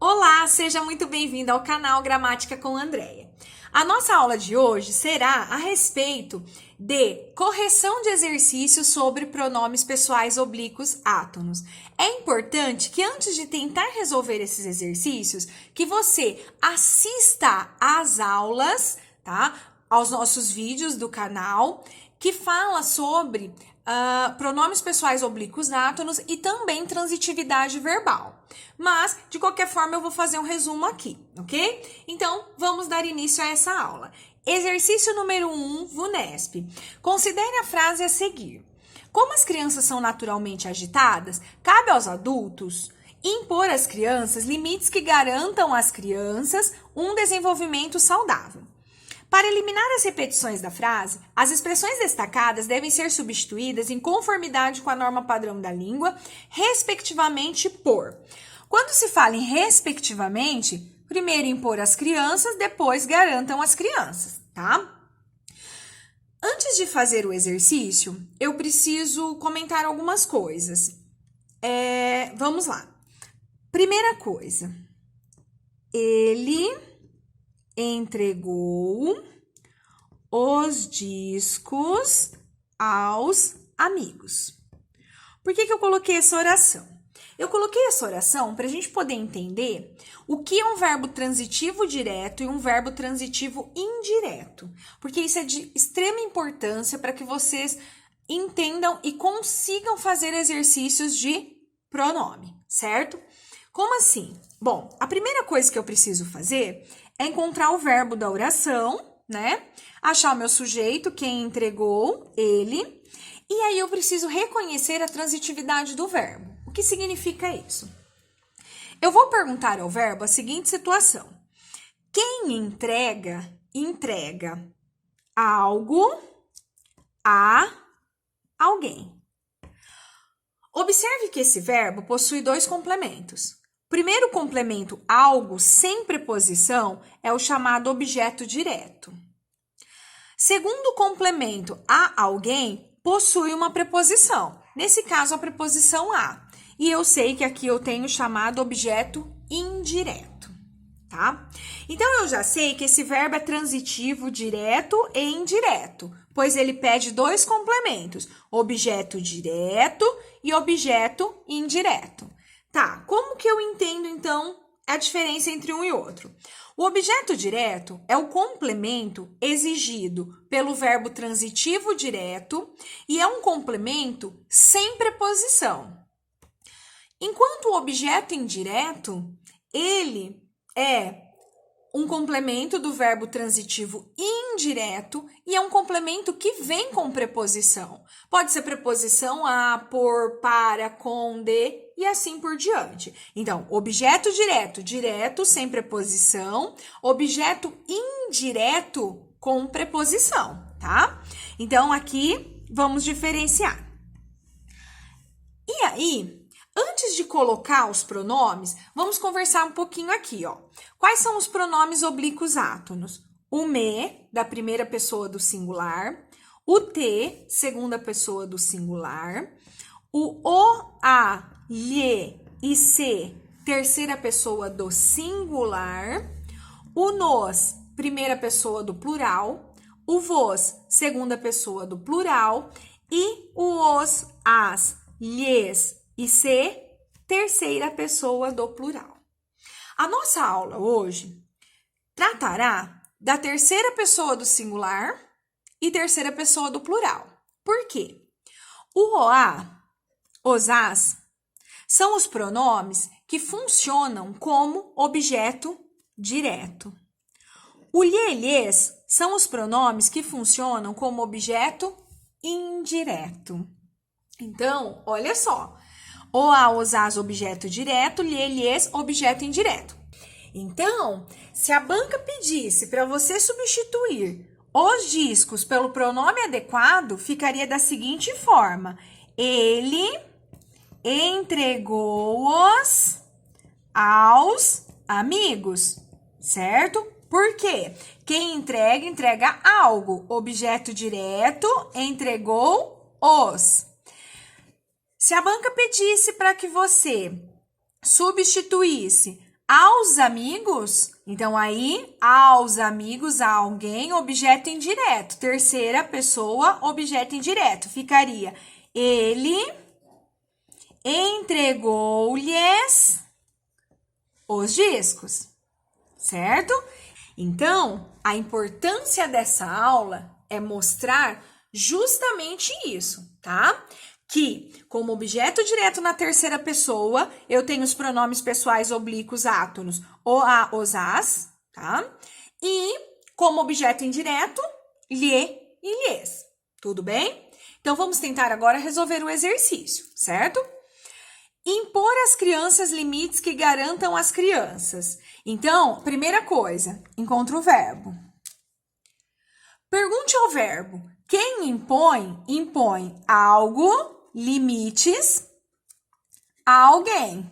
Olá, seja muito bem-vindo ao canal Gramática com Andreia. A nossa aula de hoje será a respeito de correção de exercícios sobre pronomes pessoais oblíquos átonos. É importante que antes de tentar resolver esses exercícios, que você assista às aulas, tá? Aos nossos vídeos do canal, que fala sobre pronomes pessoais oblíquos átonos e também transitividade verbal. Mas, de qualquer forma, eu vou fazer um resumo aqui, ok? Então, vamos dar início a essa aula. Exercício número 1, VUNESP. Considere a frase a seguir. Como as crianças são naturalmente agitadas, cabe aos adultos impor às crianças limites que garantam às crianças um desenvolvimento saudável. Para eliminar as repetições da frase, as expressões destacadas devem ser substituídas em conformidade com a norma padrão da língua, respectivamente por. Quando se fala em respectivamente, primeiro impor às crianças, depois garantam às crianças, tá? Antes de fazer o exercício, eu preciso comentar algumas coisas. Vamos lá. Primeira coisa, ele entregou os discos aos amigos. Por que eu coloquei essa oração? Eu coloquei essa oração para a gente poder entender o que é um verbo transitivo direto e um verbo transitivo indireto. Porque isso é de extrema importância para que vocês entendam e consigam fazer exercícios de pronome, certo? Como assim? Bom, a primeira coisa que eu preciso fazer é encontrar o verbo da oração, né? Achar o meu sujeito, quem entregou, ele. E aí eu preciso reconhecer a transitividade do verbo. O que significa isso? Eu vou perguntar ao verbo a seguinte situação. Quem entrega, entrega algo a alguém. Observe que esse verbo possui dois complementos. Primeiro complemento, algo sem preposição, é o chamado objeto direto. Segundo complemento, a alguém, possui uma preposição. Nesse caso, a preposição a. E eu sei que aqui eu tenho o chamado objeto indireto, tá? Então, eu já sei que esse verbo é transitivo direto e indireto, pois ele pede dois complementos, objeto direto e objeto indireto. Tá, como que eu entendo, então, a diferença entre um e outro? O objeto direto é o complemento exigido pelo verbo transitivo direto e é um complemento sem preposição. Enquanto o objeto indireto, ele é um complemento do verbo transitivo indireto e é um complemento que vem com preposição. Pode ser preposição a, por, para, com, de e assim por diante. Então, objeto direto, direto sem preposição, objeto indireto com preposição, tá? Então, aqui vamos diferenciar. E aí, antes de colocar os pronomes, vamos conversar um pouquinho aqui, ó. Quais são os pronomes oblíquos átonos? O me, da primeira pessoa do singular, o te, segunda pessoa do singular, o, a, lhe e se, terceira pessoa do singular, o nos, primeira pessoa do plural, o vos, segunda pessoa do plural, e o os, as, lhes e se, terceira pessoa do plural. A nossa aula hoje tratará da terceira pessoa do singular e terceira pessoa do plural. Por quê? O oá, os as, são os pronomes que funcionam como objeto direto. O lhe, lhes são os pronomes que funcionam como objeto indireto. Então, olha só. O, a, os, as, objeto direto, lhe, lhes, objeto indireto. Então, se a banca pedisse para você substituir os discos pelo pronome adequado, ficaria da seguinte forma. Ele entregou-os aos amigos, certo? Por quê? Quem entrega, entrega algo. Objeto direto, entregou-os. Se a banca pedisse para que você substituísse aos amigos, então aí, aos amigos, a alguém, objeto indireto. Terceira pessoa, objeto indireto. Ficaria, ele entregou-lhes os discos, certo? Então, a importância dessa aula é mostrar justamente isso, tá? Que, como objeto direto na terceira pessoa, eu tenho os pronomes pessoais oblíquos átonos, o, a, os, as, tá? E, como objeto indireto, lhe e lhes. Tudo bem? Então, vamos tentar agora resolver o exercício, certo? Impor às crianças limites que garantam às crianças. Então, primeira coisa, encontra o verbo. Pergunte ao verbo. Quem impõe? Impõe algo, limites, a alguém.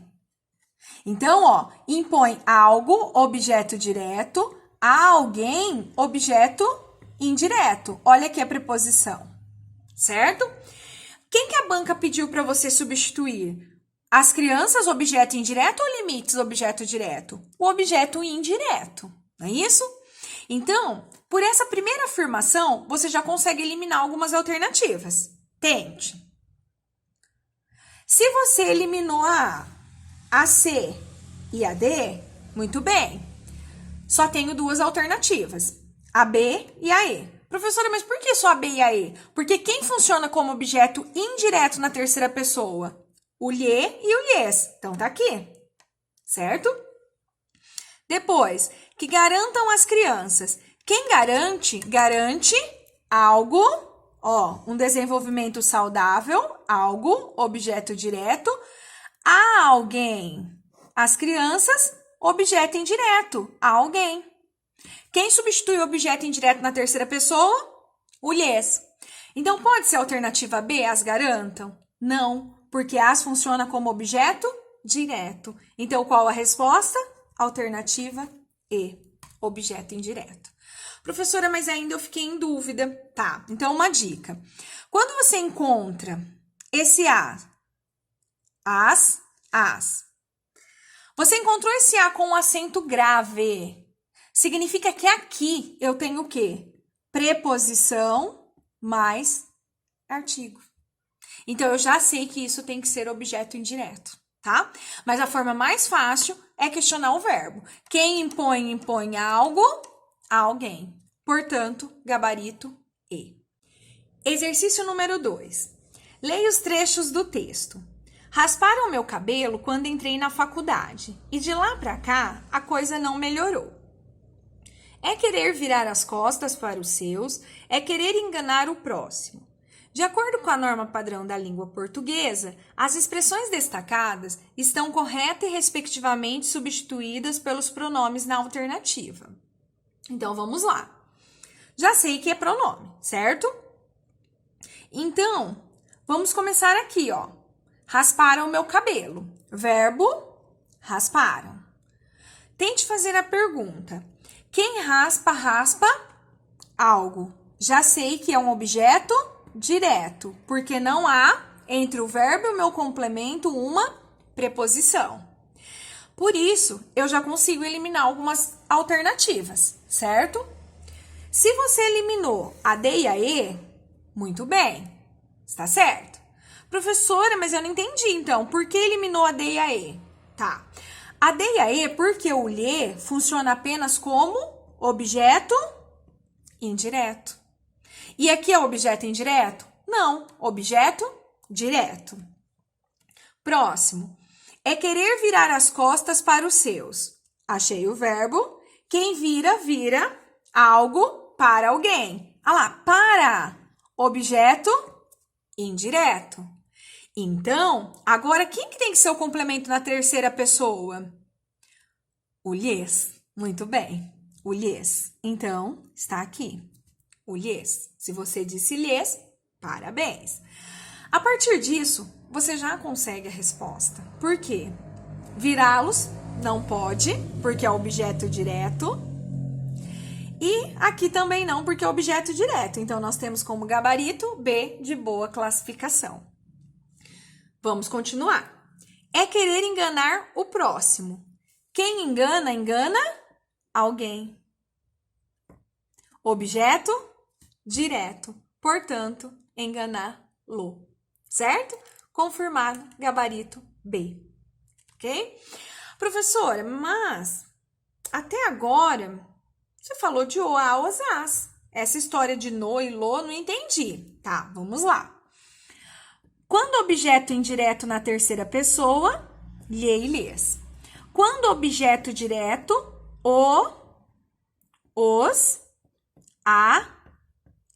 Então, ó, impõe algo, objeto direto, a alguém, objeto indireto. Olha aqui a preposição, certo? Quem que a banca pediu para você substituir? As crianças, objeto indireto ou limites, objeto direto? O objeto indireto, não é isso? Então, por essa primeira afirmação, você já consegue eliminar algumas alternativas. Tente. Se você eliminou a C e a D, muito bem. Só tenho duas alternativas, a B e a E. Professora, mas por que só a B e a E? Porque quem funciona como objeto indireto na terceira pessoa? O lhe e o lhes. Então, tá aqui, certo? Depois, que garantam as crianças. Quem garante? Garante algo, ó, um desenvolvimento saudável, algo, objeto direto, a alguém. As crianças, objeto indireto, a alguém. Quem substitui o objeto indireto na terceira pessoa? O lhes. Então, pode ser a alternativa B, as garantam? Não, porque as funciona como objeto direto. Então, qual a resposta? Alternativa E, objeto indireto. Professora, mas ainda eu fiquei em dúvida. Tá, então uma dica. Quando você encontra esse as, você encontrou esse A com um acento grave. Significa que aqui eu tenho o quê? Preposição mais artigo. Então, eu já sei que isso tem que ser objeto indireto, tá? Mas a forma mais fácil é questionar o verbo. Quem impõe, impõe algo a alguém. Portanto, gabarito E. Exercício número 2. Leia os trechos do texto. Rasparam meu cabelo quando entrei na faculdade e de lá pra cá a coisa não melhorou. É querer virar as costas para os seus, é querer enganar o próximo. De acordo com a norma padrão da língua portuguesa, as expressões destacadas estão correta e respectivamente substituídas pelos pronomes na alternativa. Então, vamos lá. Já sei que é pronome, certo? Então, vamos começar aqui, ó. Rasparam o meu cabelo. Verbo, rasparam. Tente fazer a pergunta. Quem raspa, raspa algo. Já sei que é um objeto direto, porque não há entre o verbo e o meu complemento uma preposição. Por isso, eu já consigo eliminar algumas alternativas, certo? Se você eliminou a D e a E, muito bem, está certo. Professora, mas eu não entendi, então, por que eliminou a D e a E? Tá. A D e a E, porque o lhe funciona apenas como objeto indireto. E aqui é objeto indireto? Não, objeto direto. Próximo. É querer virar as costas para os seus. Achei o verbo. Quem vira, vira algo para alguém. Ah lá, para. Objeto indireto. Então, agora quem que tem que ser o complemento na terceira pessoa? O lhes. Muito bem. O lhes. Então, está aqui. O lhes. Se você disse lhes, parabéns. A partir disso, você já consegue a resposta. Por quê? Virá-los não pode, porque é objeto direto. E aqui também não, porque é objeto direto. Então, nós temos como gabarito B de boa classificação. Vamos continuar. É querer enganar o próximo. Quem engana, engana alguém. Objeto direto, portanto, enganá-lo, certo? Confirmado, gabarito B, ok? Professora, mas até agora você falou de o, a, os, as. Essa história de no e lo, não entendi. Tá, vamos lá. Quando objeto indireto na terceira pessoa, lhe e lhes. Quando objeto direto, o, os, a,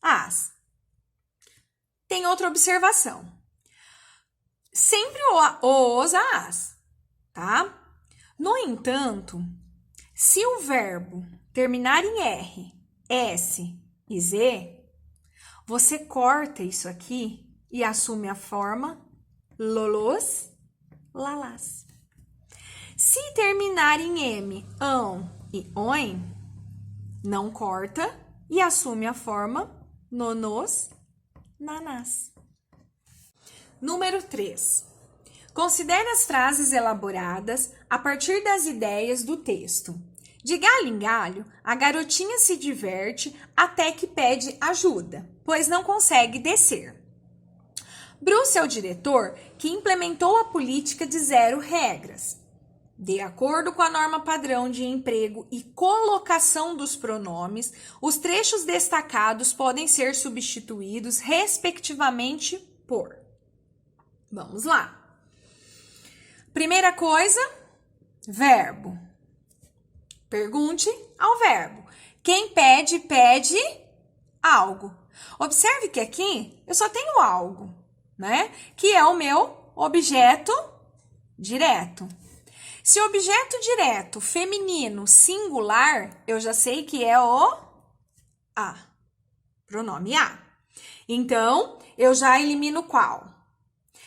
as. Tem outra observação. Sempre o, os, a, as, tá? No entanto, se o verbo terminar em R, S e Z, você corta isso aqui e assume a forma lolos, lalás. Se terminar em M, ão e oin, não corta e assume a forma nonos, nanás. Número 3. Considere as frases elaboradas a partir das ideias do texto. De galho em galho, a garotinha se diverte até que pede ajuda, pois não consegue descer. Bruce é o diretor que implementou a política de 0 regras. De acordo com a norma padrão de emprego e colocação dos pronomes, os trechos destacados podem ser substituídos, respectivamente, por. Vamos lá. Primeira coisa, verbo. Pergunte ao verbo. Quem pede, pede algo. Observe que aqui eu só tenho algo, né? Que é o meu objeto direto. Se o objeto direto feminino singular, eu já sei que é o a, pronome a. Então, eu já elimino qual?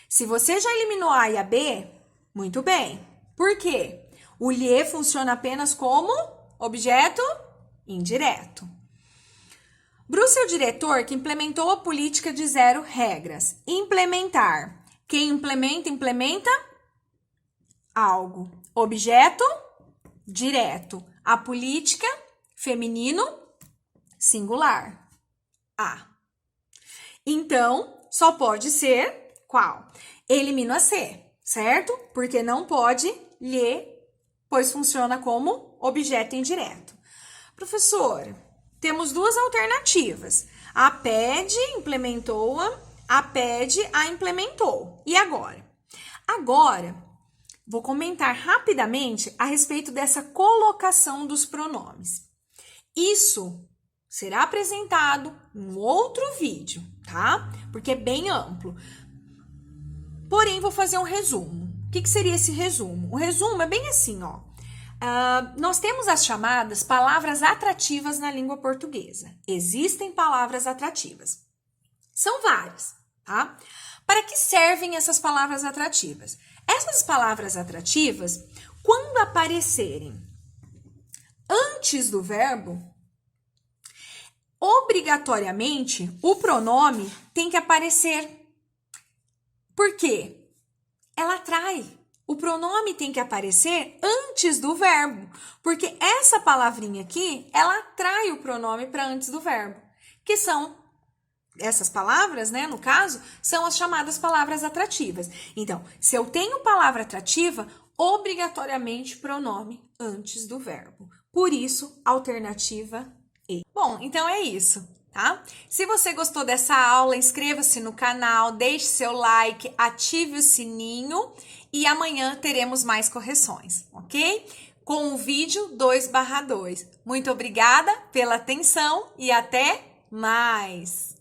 Se você já eliminou a e a b, muito bem. Por quê? O lhe funciona apenas como objeto indireto. Bruce é o diretor que implementou a política de 0 regras. Implementar. Quem implementa, implementa algo. Objeto direto. A política feminino singular. A. Então, só pode ser qual? Elimino a C, certo? Porque não pode lhe, pois funciona como objeto indireto. Professora, temos duas alternativas. A pede, implementou-a. A pede, a implementou. E agora? Agora, vou comentar rapidamente a respeito dessa colocação dos pronomes. Isso será apresentado em outro vídeo, tá? Porque é bem amplo. Porém, vou fazer um resumo. O que seria esse resumo? O resumo é bem assim, ó. Nós temos as chamadas palavras atrativas na língua portuguesa. Existem palavras atrativas. São várias, tá? Para que servem essas palavras atrativas? Essas palavras atrativas, quando aparecerem antes do verbo, obrigatoriamente o pronome tem que aparecer. Por quê? Ela atrai. O pronome tem que aparecer antes do verbo, porque essa palavrinha aqui, ela atrai o pronome para antes do verbo, que são essas palavras, né, no caso, são as chamadas palavras atrativas. Então, se eu tenho palavra atrativa, obrigatoriamente pronome antes do verbo. Por isso, alternativa E. Bom, então é isso, tá? Se você gostou dessa aula, inscreva-se no canal, deixe seu like, ative o sininho e amanhã teremos mais correções, ok? Com o vídeo 2/2. Muito obrigada pela atenção e até mais!